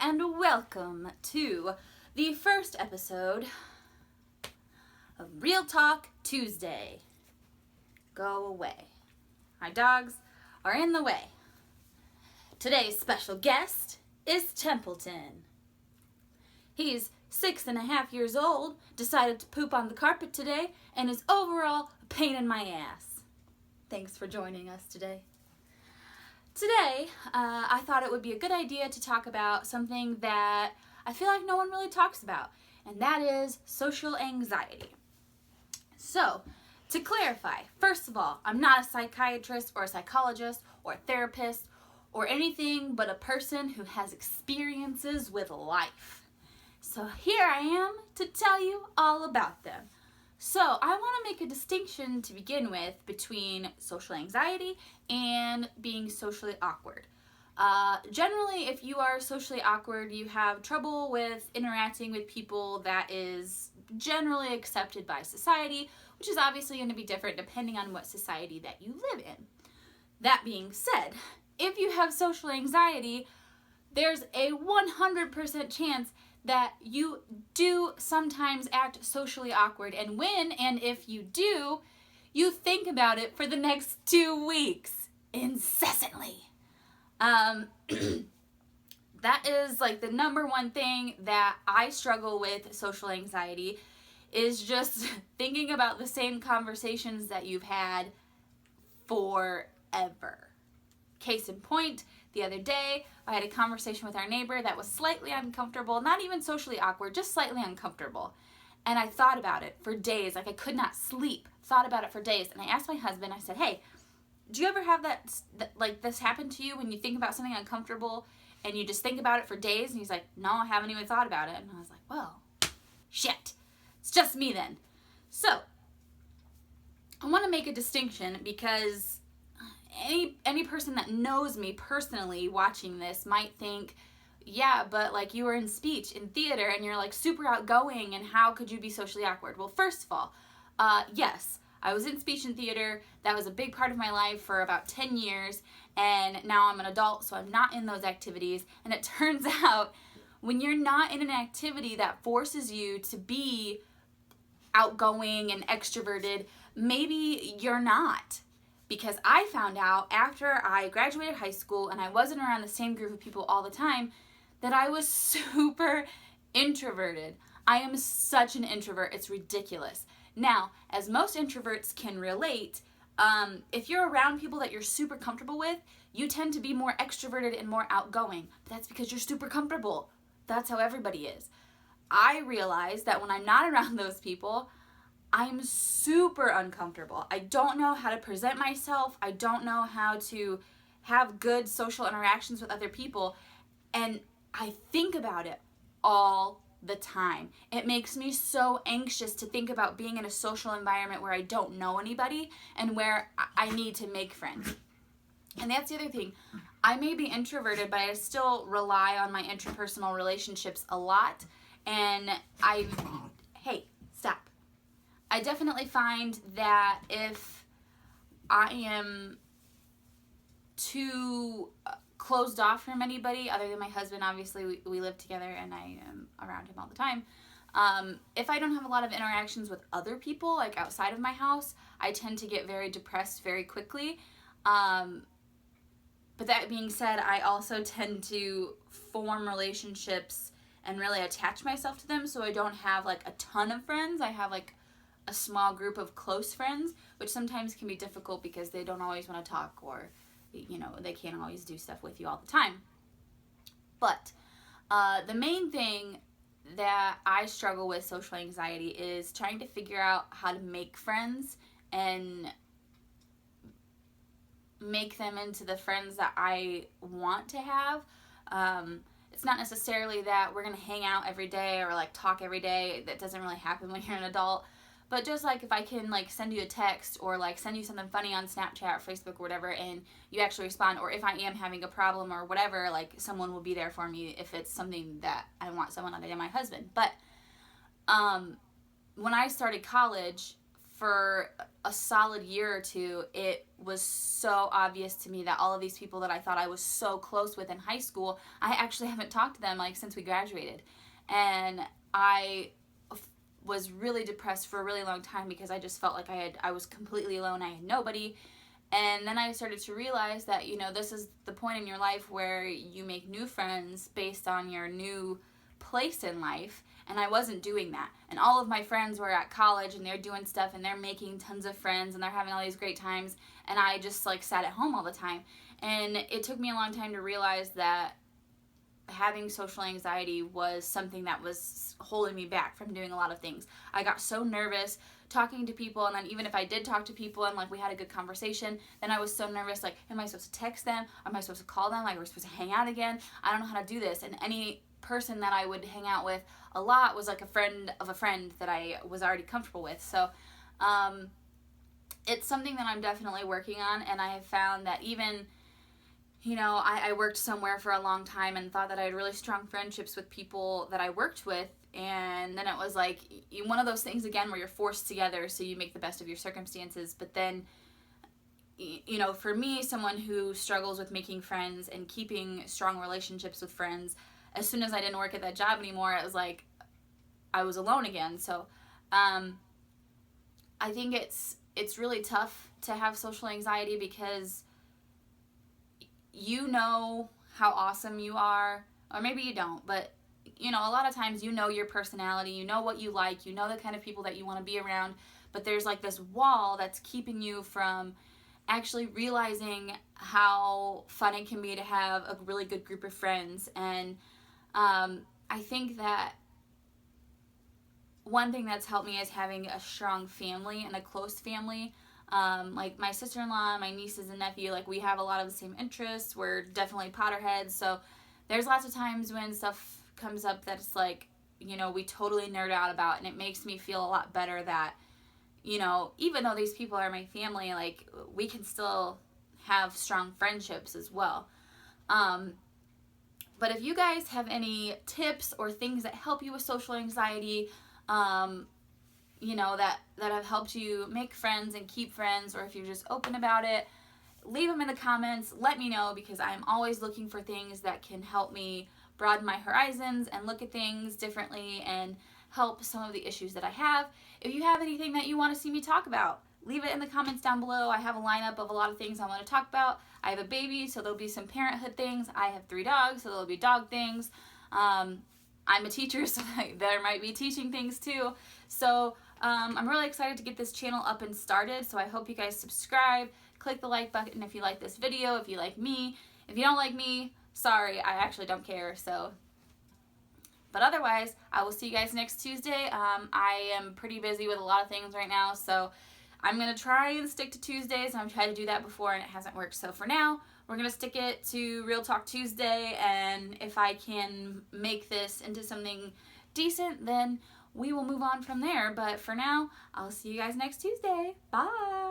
and welcome to the first episode of Real Talk Tuesday. Go away. My dogs are in the way. Today's special guest is Templeton. He's 6.5 years old, decided to poop on the carpet today, and is overall a pain in my ass. Thanks for joining us today. Today, I thought it would be a good idea to talk about something that I feel like no one really talks about, and that is social anxiety. So, to clarify, first of all, I'm not a psychiatrist or a psychologist or a therapist or anything but a person who has experiences with life. So here I am to tell you all about them. So I want to make a distinction to begin with between social anxiety and being socially awkward. Generally, if you are socially awkward, you have trouble with interacting with people that is generally accepted by society, which is obviously going to be different depending on what society that you live in. That being said, if you have social anxiety, there's a 100% chance that you do sometimes act socially awkward, and when and if you do, you think about it for the next 2 weeks incessantly. That is like the number one thing that I struggle with social anxiety, is just thinking about the same conversations that you've had forever. Case in point, the other day, I had a conversation with our neighbor that was slightly uncomfortable, not even socially awkward, just slightly uncomfortable. And I thought about it for days, like I could not sleep, thought about it for days. And I asked my husband, I said, hey, do you ever have that like this happen to you when you think about something uncomfortable and you just think about it for days? And he's like, no, I haven't even thought about it. And I was like, well, shit, it's just me then. So, I want to make a distinction because any person that knows me personally watching this might think, yeah, but like you were in speech in theater and you're like super outgoing, and how could you be socially awkward? Well, first of all, yes, I was in speech and theater. That was a big part of my life for about 10 years, and now I'm an adult, so I'm not in those activities. And it turns out when you're not in an activity that forces you to be outgoing and extroverted, maybe you're not. Because I found out after I graduated high school and I wasn't around the same group of people all the time that I was super introverted. I am such an introvert, it's ridiculous. Now, as most introverts can relate, if you're around people that you're super comfortable with, you tend to be more extroverted and more outgoing. But that's because you're super comfortable. That's how everybody is. I realized that when I'm not around those people, I'm super uncomfortable. I don't know how to present myself. I don't know how to have good social interactions with other people. And I think about it all the time. It makes me so anxious to think about being in a social environment where I don't know anybody and where I need to make friends. And that's the other thing. I may be introverted, but I still rely on my interpersonal relationships a lot. And hey, stop. I definitely find that if I am too closed off from anybody, other than my husband, obviously we live together and I am around him all the time. If I don't have a lot of interactions with other people, like outside of my house, I tend to get very depressed very quickly. But that being said, I also tend to form relationships and really attach myself to them, so I don't have like a ton of friends. I have like a small group of close friends, which sometimes can be difficult because they don't always want to talk, or they can't always do stuff with you all the time. But the main thing that I struggle with social anxiety is trying to figure out how to make friends and make them into the friends that I want to have. It's not necessarily that we're going to hang out every day or like talk every day. That doesn't really happen when you're an adult. But just like if I can like send you a text or like send you something funny on Snapchat or Facebook or whatever, and you actually respond, or if I am having a problem or whatever, like someone will be there for me if it's something that I want someone other than my husband. But when I started college, for a solid year or two, it was so obvious to me that all of these people that I thought I was so close with in high school, I actually haven't talked to them like since we graduated. And I was really depressed for a really long time because I just felt like I was completely alone. I had nobody. And then I started to realize that, you know, this is the point in your life where you make new friends based on your new place in life. And I wasn't doing that. And all of my friends were at college and they're doing stuff and they're making tons of friends and they're having all these great times. And I just like sat at home all the time. And it took me a long time to realize that having social anxiety was something that was holding me back from doing a lot of things. I got so nervous talking to people, and then even if I did talk to people and like we had a good conversation, then I was so nervous, like, am I supposed to text them? Am I supposed to call them? Like, we're supposed to hang out again? I don't know how to do this. And any person that I would hang out with a lot was like a friend of a friend that I was already comfortable with. So it's something that I'm definitely working on, and I have found that even, you know, I worked somewhere for a long time and thought that I had really strong friendships with people that I worked with, and then it was like one of those things again where you're forced together so you make the best of your circumstances. But then, you know, for me, someone who struggles with making friends and keeping strong relationships with friends, as soon as I didn't work at that job anymore, it was like I was alone again. So I think it's really tough to have social anxiety because you know how awesome you are, or maybe you don't, but you know, a lot of times you know your personality, you know what you like, you know the kind of people that you want to be around, but there's like this wall that's keeping you from actually realizing how fun it can be to have a really good group of friends. And I think that one thing that's helped me is having a strong family and a close family. Like my sister-in-law, my nieces and nephew, like we have a lot of the same interests. We're definitely Potterheads. So there's lots of times when stuff comes up that it's like, you know, we totally nerd out about, and it makes me feel a lot better that, you know, even though these people are my family, like we can still have strong friendships as well. But if you guys have any tips or things that help you with social anxiety, you know, that have helped you make friends and keep friends, or if you're just open about it, leave them in the comments. Let me know, because I'm always looking for things that can help me broaden my horizons and look at things differently and help some of the issues that I have. If you have anything that you want to see me talk about, leave it in the comments down below. I have a lineup of a lot of things I want to talk about. I have a baby, so there'll be some parenthood things. I have 3 dogs, so there'll be dog things. I'm a teacher, so there might be teaching things too. So I'm really excited to get this channel up and started, so I hope you guys subscribe. Click the like button if you like this video, if you like me. If you don't like me, sorry, I actually don't care. So, but otherwise, I will see you guys next Tuesday. I am pretty busy with a lot of things right now, so I'm going to try and stick to Tuesdays. I've tried to do that before and it hasn't worked. So for now, we're going to stick it to Real Talk Tuesday, and if I can make this into something decent, then we will move on from there. But for now, I'll see you guys next Tuesday. Bye!